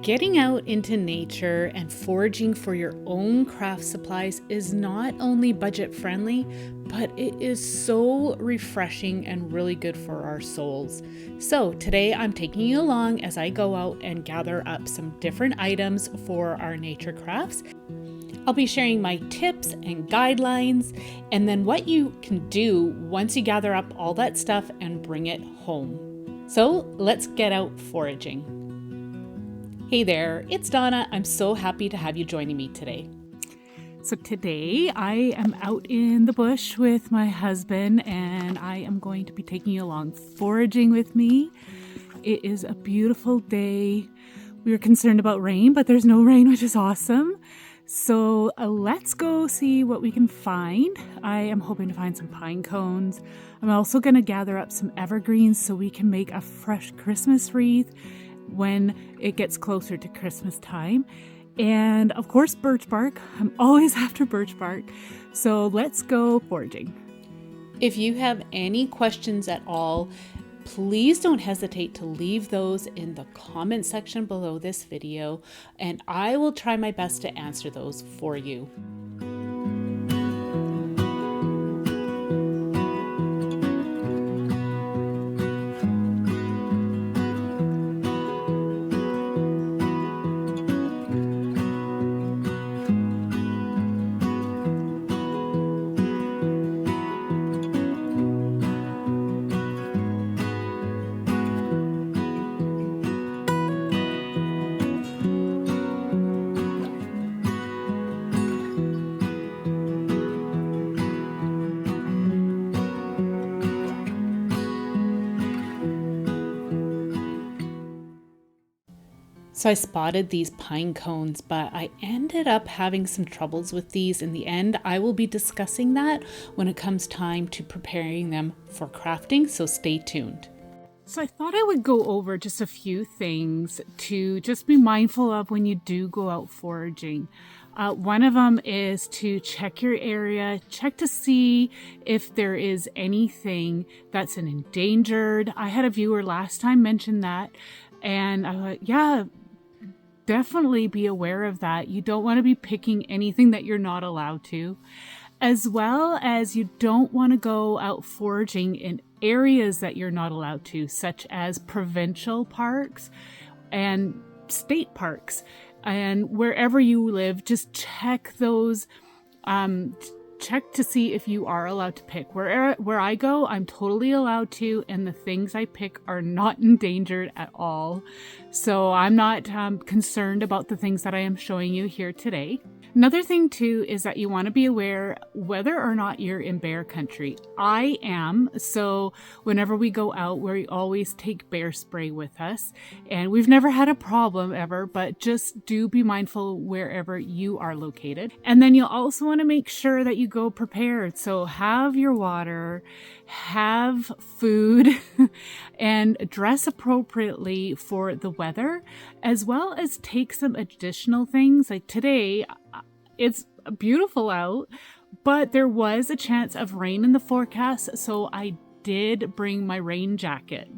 Getting out into nature and foraging for your own craft supplies is not only budget friendly, but it is so refreshing and really good for our souls. So today I'm taking you along as I go out and gather up some different items for our nature crafts. I'll be sharing my tips and guidelines, and then what you can do once you gather up all that stuff and bring it home. So let's get out foraging. Hey there, it's Donna. I'm so happy to have you joining me today. So today I am out in the bush with my husband and I am going to be taking you along foraging with me. It is a beautiful day. We were concerned about rain, but there's no rain, which is awesome. So let's go see what we can find. I am hoping to find some pine cones. I'm also going to gather up some evergreens so we can make a fresh Christmas wreath when it gets closer to Christmas time. And of course, birch bark. I'm always after birch bark. So let's go foraging. If you have any questions at all, please don't hesitate to leave those in the comment section below this video, and I will try my best to answer those for you. So I spotted these pine cones, but I ended up having some troubles with these in the end. I will be discussing that when it comes time to preparing them for crafting, so stay tuned. So I thought I would go over just a few things to just be mindful of when you do go out foraging. One of them is to check your area, check to see if there is anything that's an endangered. I had a viewer last time mention that, and I thought, yeah, definitely be aware of that. You don't want to be picking anything that you're not allowed to, as well as you don't want to go out foraging in areas that you're not allowed to, such as provincial parks and state parks. And wherever you live, just check those, check to see if you are allowed to pick. Where I go, I'm totally allowed to, and the things I pick are not endangered at all. So I'm not concerned about the things that I am showing you here today. Another thing too is that you want to be aware whether or not you're in bear country. I am, so whenever we go out, we always take bear spray with us, and we've never had a problem ever, but just do be mindful wherever you are located. And then you'll also want to make sure that you go prepared. So have your water, have food, and dress appropriately for the weather, as well as take some additional things. Like today, it's beautiful out, but there was a chance of rain in the forecast, so I did bring my rain jacket.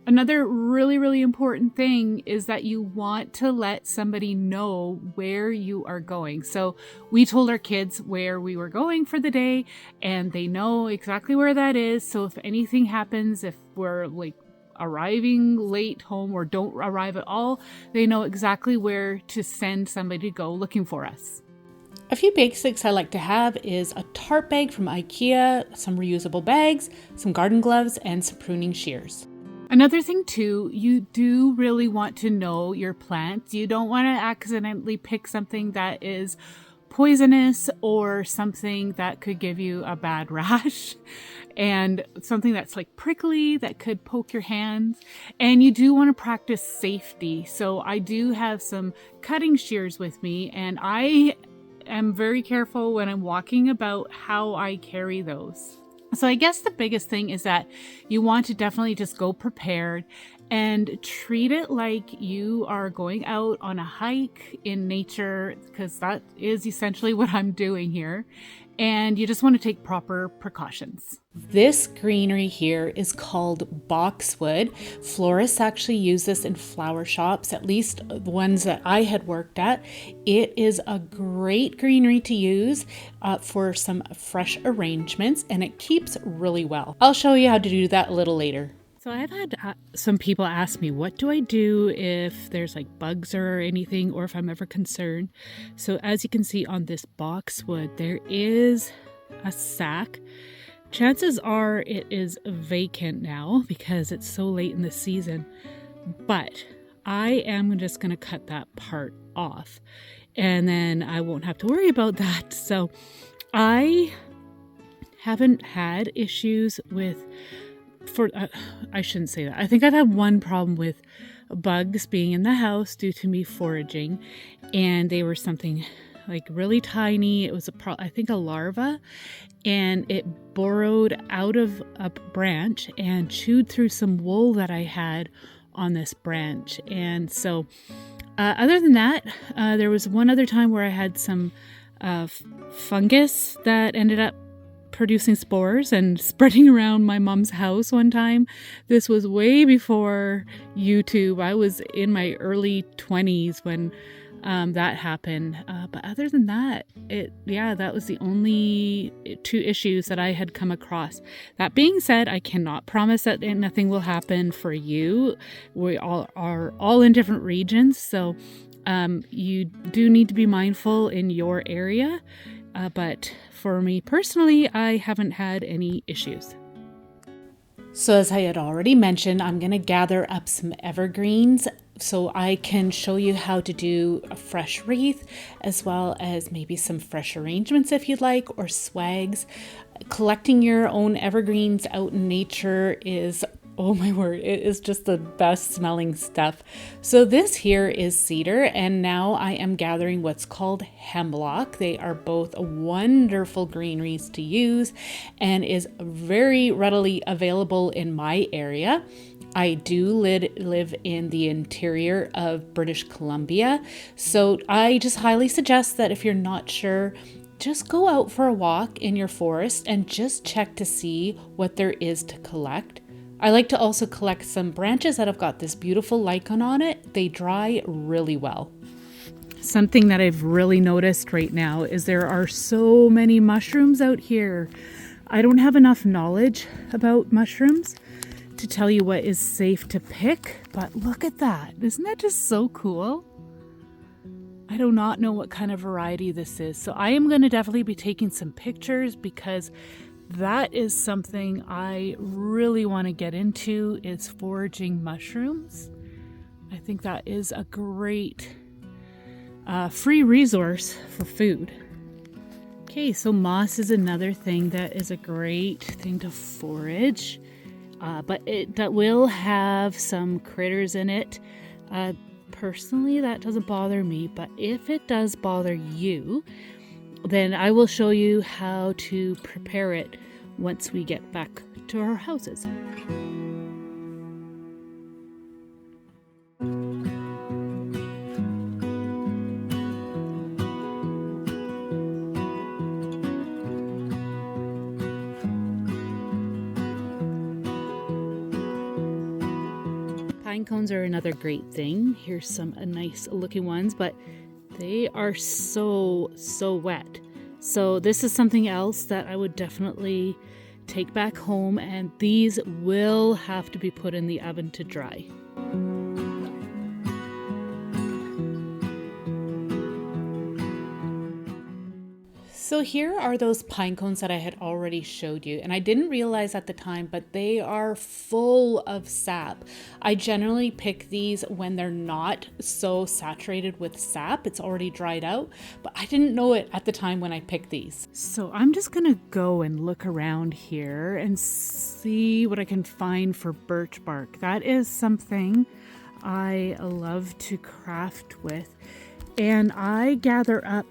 Another really, really important thing is that you want to let somebody know where you are going. So we told our kids where we were going for the day, and they know exactly where that is. So if anything happens, if we're like arriving late home or don't arrive at all, they know exactly where to send somebody to go looking for us. A few basics I like to have is a tarp bag from IKEA, some reusable bags, some garden gloves, and some pruning shears. Another thing too, you do really want to know your plants. You don't want to accidentally pick something that is poisonous or something that could give you a bad rash, and something that's like prickly that could poke your hands. And you do want to practice safety. So I do have some cutting shears with me, and I am very careful when I'm walking about how I carry those. So I guess the biggest thing is that you want to definitely just go prepared and treat it like you are going out on a hike in nature, because that is essentially what I'm doing here. and you just want to take proper precautions. This greenery here is called boxwood. Florists actually use this in flower shops, at least the ones that I had worked at. It is a great greenery to use for some fresh arrangements, and it keeps really well. I'll show you how to do that a little later. So I've had some people ask me, what do I do if there's like bugs or anything, or if I'm ever concerned? So as you can see on this boxwood, there is a sack. Chances are it is vacant now because it's so late in the season, but I am just going to cut that part off and then I won't have to worry about that. So I haven't had issues with I shouldn't say that. I think I've had one problem with bugs being in the house due to me foraging, and they were something like really tiny. It was I think a larva, and it burrowed out of a branch and chewed through some wool that I had on this branch. And so other than that, there was one other time where I had some fungus that ended up producing spores and spreading around my mom's house one time. This was way before YouTube. I was in my early 20s when that happened. But other than that, that was the only two issues that I had come across. That being said, I cannot promise that nothing will happen for you. We all are in different regions, so you do need to be mindful in your area. But for me personally, I haven't had any issues. So as I had already mentioned, I'm going to gather up some evergreens so I can show you how to do a fresh wreath, as well as maybe some fresh arrangements if you'd like, or swags. Collecting your own evergreens out in nature is, oh my word, it is just the best smelling stuff. So this here is cedar, and now I am gathering what's called hemlock. They are both wonderful greeneries to use and is very readily available in my area. I do live in the interior of British Columbia, so I just highly suggest that if you're not sure, just go out for a walk in your forest and just check to see what there is to collect. I like to also collect some branches that have got this beautiful lichen on it. They dry really well. Something that I've really noticed right now is there are so many mushrooms out here. I don't have enough knowledge about mushrooms to tell you what is safe to pick, but look at that. Isn't that just so cool? I do not know what kind of variety this is, so I am going to definitely be taking some pictures because that is something I really want to get into, is foraging mushrooms. I think that is a great free resource for food. Okay, so moss is another thing that is a great thing to forage, but that will have some critters in it. Personally, that doesn't bother me, but if it does bother you, then I will show you how to prepare it once we get back to our houses. Pine cones are another great thing. Here's some nice looking ones, but they are so wet. So this is something else that I would definitely take back home, and these will have to be put in the oven to dry. So here are those pine cones that I had already showed you, and I didn't realize at the time, but they are full of sap. I generally pick these when they're not so saturated with sap. It's already dried out, but I didn't know it at the time when I picked these. So I'm just gonna go and look around here and see what I can find for birch bark. That is something I love to craft with, and I gather up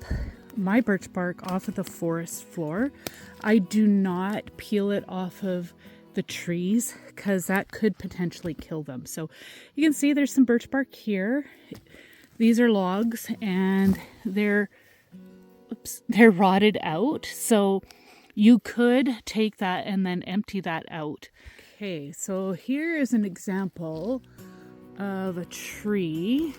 my birch bark off of the forest floor. I do not peel it off of the trees because that could potentially kill them. So you can see there's some birch bark here. These are logs and they're oops, they're rotted out. So you could take that and then empty that out. Okay, so here is an example of a tree,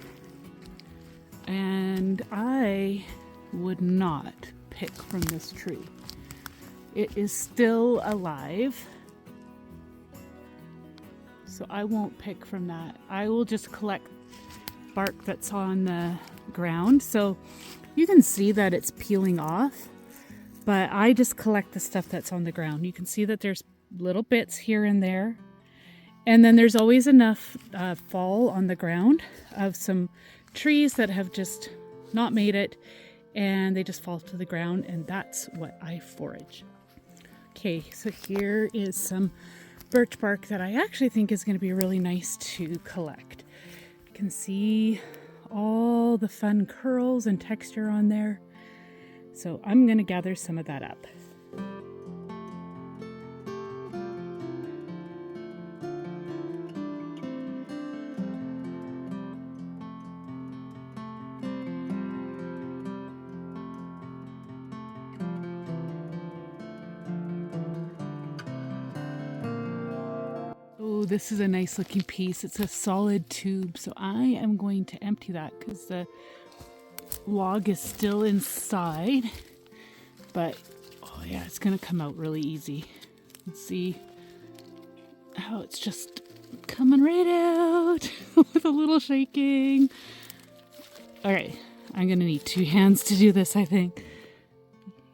and I would not pick from this tree. It is still alive, so I won't pick from that. I will just collect bark that's on the ground. So you can see that it's peeling off, but I just collect the stuff that's on the ground. You can see that there's little bits here and there. And then there's always enough fall on the ground of some trees that have just not made it, and they just fall to the ground, and that's what I forage. Okay, so here is some birch bark that I actually think is going to be really nice to collect. You can see all the fun curls and texture on there. So I'm going to gather some of that up. Oh, this is a nice looking piece. It's a solid tube, so I am going to empty that because the log is still inside. But oh yeah, it's gonna come out really easy. Let's see how it's just coming right out with a little shaking. All right, I'm gonna need 2 hands to do this, I think.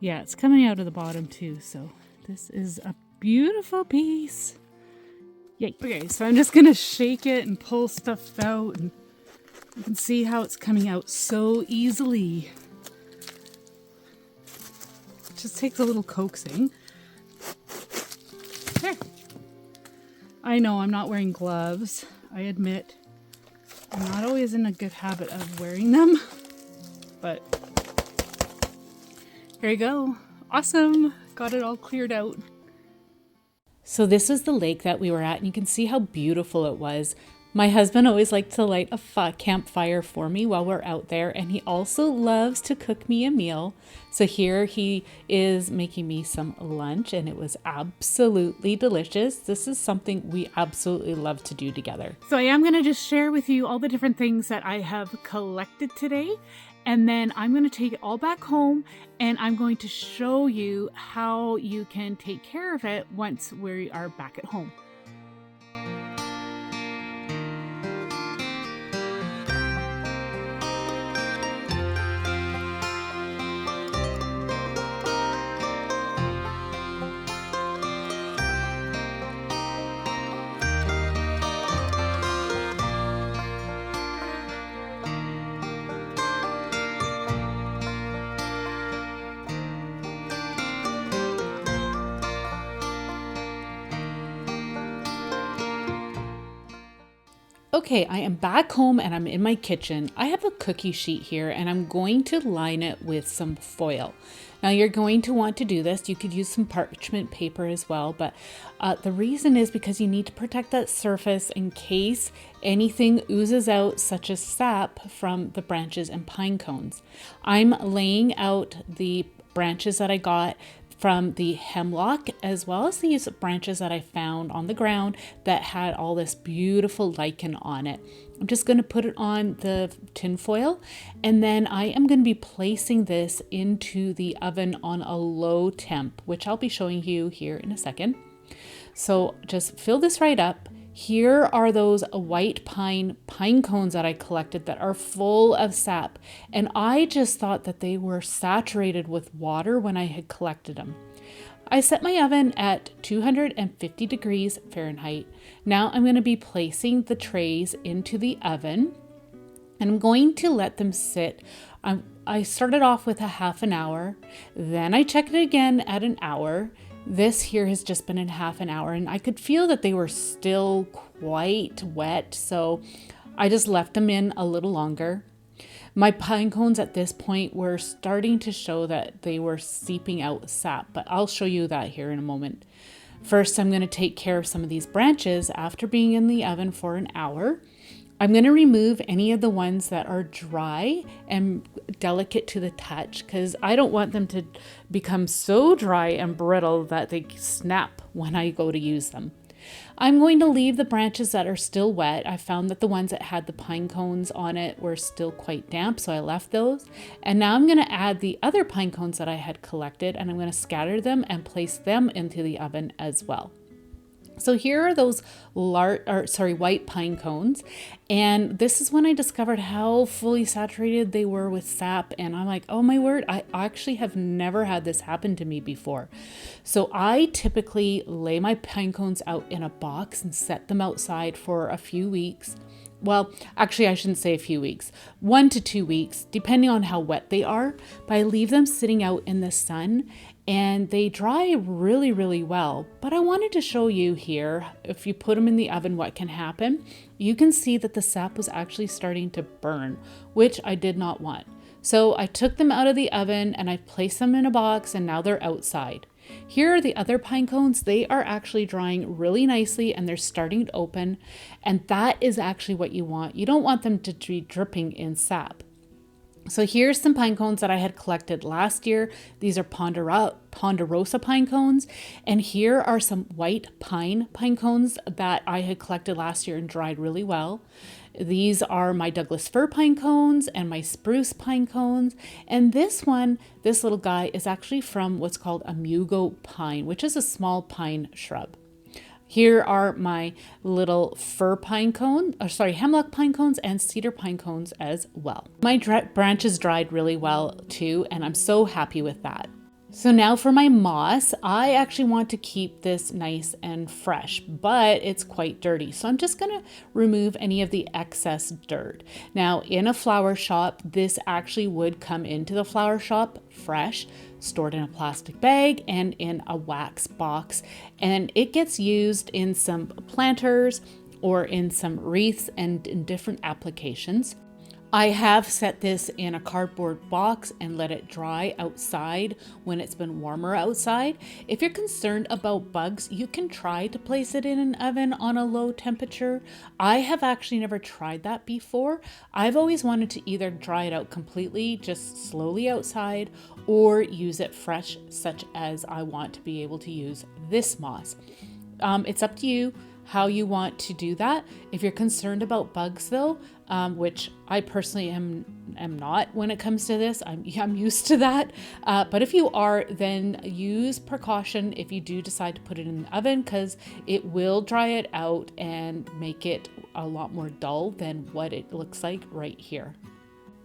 Yeah, it's coming out of the bottom too, so this is a beautiful piece. Yay. Okay, so I'm just gonna shake it and pull stuff out, and you can see how it's coming out so easily. It just takes a little coaxing. There. I know I'm not wearing gloves. I admit I'm not always in a good habit of wearing them, but here you go. Awesome. Got it all cleared out. So this is the lake that we were at, and you can see how beautiful it was. My husband always liked to light a campfire for me while we're out there, and he also loves to cook me a meal. So here he is making me some lunch, and it was absolutely delicious. This is something we absolutely love to do together. So I am going to just share with you all the different things that I have collected today, and then I'm going to take it all back home, and I'm going to show you how you can take care of it once we are back at home. Okay, I am back home and I'm in my kitchen. I have a cookie sheet here and I'm going to line it with some foil. Now you're going to want to do this. You could use some parchment paper as well, but the reason is because you need to protect that surface in case anything oozes out, such as sap from the branches and pine cones. I'm laying out the branches that I got from the hemlock, as well as these branches that I found on the ground that had all this beautiful lichen on it. I'm just going to put it on the tin foil, and then I am going to be placing this into the oven on a low temp, which I'll be showing you here in a second. So just fill this right up. Here are those white pine cones that I collected that are full of sap, and I just thought that they were saturated with water when I had collected them. I set my oven at 250 degrees Fahrenheit. Now I'm going to be placing the trays into the oven, and I'm going to let them sit. I started off with a half an hour, then I checked it again at an hour. This here has just been in half an hour, and I could feel that they were still quite wet, so I just left them in a little longer. My pine cones at this point were starting to show that they were seeping out sap, but I'll show you that here in a moment. First, I'm going to take care of some of these branches after being in the oven for an hour. I'm going to remove any of the ones that are dry and delicate to the touch because I don't want them to become so dry and brittle that they snap when I go to use them. I'm going to leave the branches that are still wet. I found that the ones that had the pine cones on it were still quite damp, so I left those. And now I'm going to add the other pine cones that I had collected, and I'm going to scatter them and place them into the oven as well. So here are those white pine cones, and this is when I discovered how fully saturated they were with sap, and I'm like, oh my word, I actually have never had this happen to me before. So I typically lay my pine cones out in a box and set them outside for a few weeks. Well, actually, I shouldn't say a few weeks, 1 to 2 weeks, depending on how wet they are, but I leave them sitting out in the sun and they dry really, really well. But I wanted to show you here, if you put them in the oven, what can happen. You can see that the sap was actually starting to burn, which I did not want. So I took them out of the oven and I placed them in a box, and now they're outside. Here are the other pine cones. They are actually drying really nicely and they're starting to open, and that is actually what you want. You don't want them to be dripping in sap. So here's some pine cones that I had collected last year. These are ponderosa pine cones, and here are some white pine cones that I had collected last year and dried really well. These are my Douglas fir pine cones and my spruce pine cones. And this little guy is actually from what's called a mugo pine, which is a small pine shrub. Here are my little hemlock pine cones and cedar pine cones as well. My branches dried really well too, and I'm so happy with that. So now for my moss, I actually want to keep this nice and fresh, but it's quite dirty. So I'm just gonna remove any of the excess dirt. Now in a flower shop, this actually would come into the flower shop fresh, stored in a plastic bag and in a wax box. And it gets used in some planters or in some wreaths and in different applications. I have set this in a cardboard box and let it dry outside when it's been warmer outside. If you're concerned about bugs, you can try to place it in an oven on a low temperature. I have actually never tried that before. I've always wanted to either dry it out completely, just slowly outside, or use it fresh, such as I want to be able to use this moss. It's up to you how you want to do that. If you're concerned about bugs though, which I personally am not when it comes to this, I'm used to that. But if you are, then use precaution if you do decide to put it in the oven, because it will dry it out and make it a lot more dull than what it looks like right here.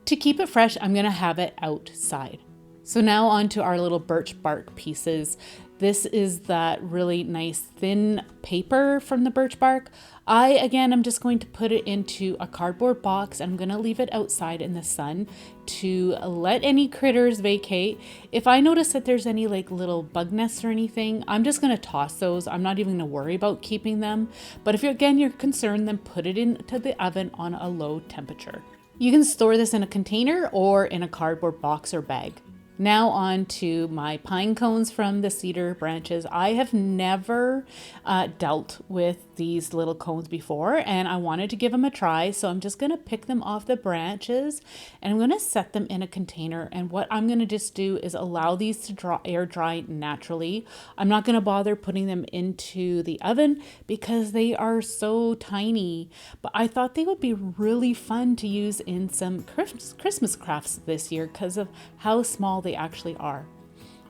To keep it fresh, I'm gonna have it outside. So now on to our little birch bark pieces. This is that really nice thin paper from the birch bark. I'm just going to put it into a cardboard box. I'm going to leave it outside in the sun to let any critters vacate. If I notice that there's any like little bug nests or anything, I'm just going to toss those. I'm not even going to worry about keeping them. But if you're concerned, then put it into the oven on a low temperature. You can store this in a container or in a cardboard box or bag. Now on to my pine cones from the cedar branches. I have never dealt with these little cones before, and I wanted to give them a try. So I'm just going to pick them off the branches and I'm going to set them in a container. And what I'm going to just do is allow these to air dry naturally. I'm not going to bother putting them into the oven because they are so tiny, but I thought they would be really fun to use in some Christmas crafts this year because of how small they actually are.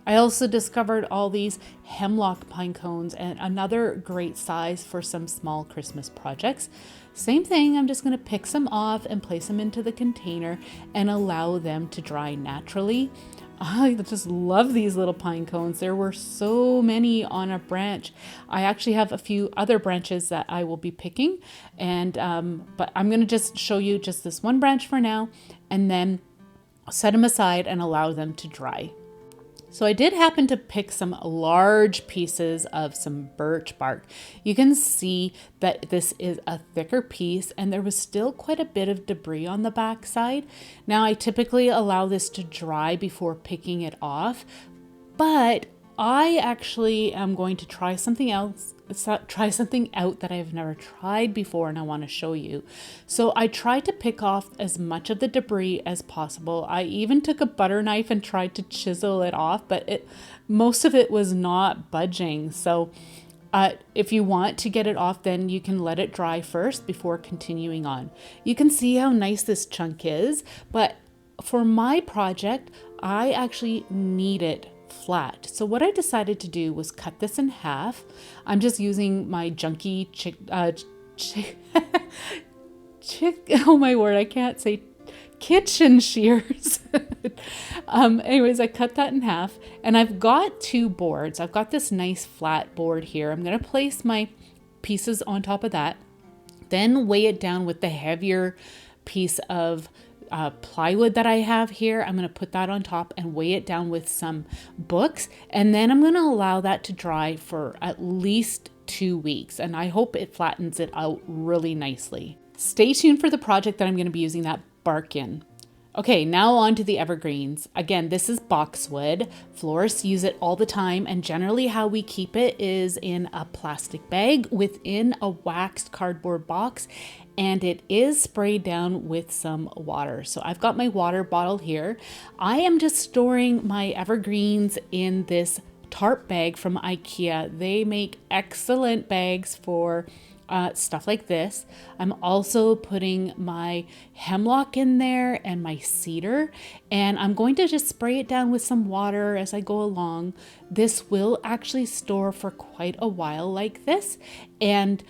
I also discovered all these hemlock pine cones, and another great size for some small Christmas projects. Same thing, I'm just going to pick some off and place them into the container and allow them to dry naturally. I just love these little pine cones. There were so many on a branch. I actually have a few other branches that I will be picking, and but I'm going to just show you just this one branch for now, and then set them aside and allow them to dry. So I did happen to pick some large pieces of some birch bark. You can see that this is a thicker piece and there was still quite a bit of debris on the back side. Now I typically allow this to dry before picking it off, but I actually am going to try something else, try something out that I've never tried before, and I want to show you. So I tried to pick off as much of the debris as possible. I even took a butter knife and tried to chisel it off, but most of it was not budging. So if you want to get it off, then you can let it dry first before continuing on. You can see how nice this chunk is, but for my project, I actually need it flat. So what I decided to do was cut this in half. I'm just using my junky oh my word, I can't say kitchen shears. Anyways, I cut that in half, and I've got two boards. I've got this nice flat board here. I'm going to place my pieces on top of that, then weigh it down with the heavier piece of plywood that I have here. I'm going to put that on top and weigh it down with some books, and then I'm going to allow that to dry for at least 2 weeks, and I hope it flattens it out really nicely. Stay tuned for the project that I'm going to be using that bark in. Okay, now on to the evergreens. Again, this is boxwood. Florists use it all the time, and generally how we keep it is in a plastic bag within a waxed cardboard box, and it is sprayed down with some water. So I've got my water bottle here. I am just storing my evergreens in this tarp bag from IKEA. They make excellent bags for stuff like this. I'm also putting my hemlock in there and my cedar, and I'm going to just spray it down with some water as I go along. This will actually store for quite a while like this, and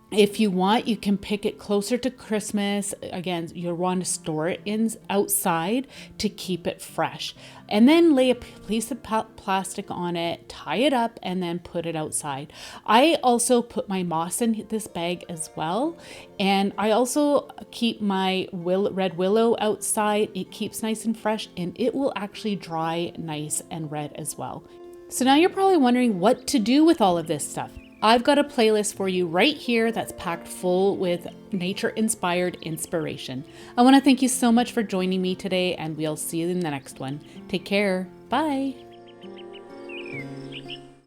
if you want, you can pick it closer to Christmas. Again, you'll want to store it outside to keep it fresh. And then lay a piece of plastic on it, tie it up, and then put it outside. I also put my moss in this bag as well. And I also keep my red willow outside. It keeps nice and fresh, and it will actually dry nice and red as well. So now you're probably wondering what to do with all of this stuff. I've got a playlist for you right here that's packed full with nature-inspired inspiration. I want to thank you so much for joining me today, and we'll see you in the next one. Take care. Bye.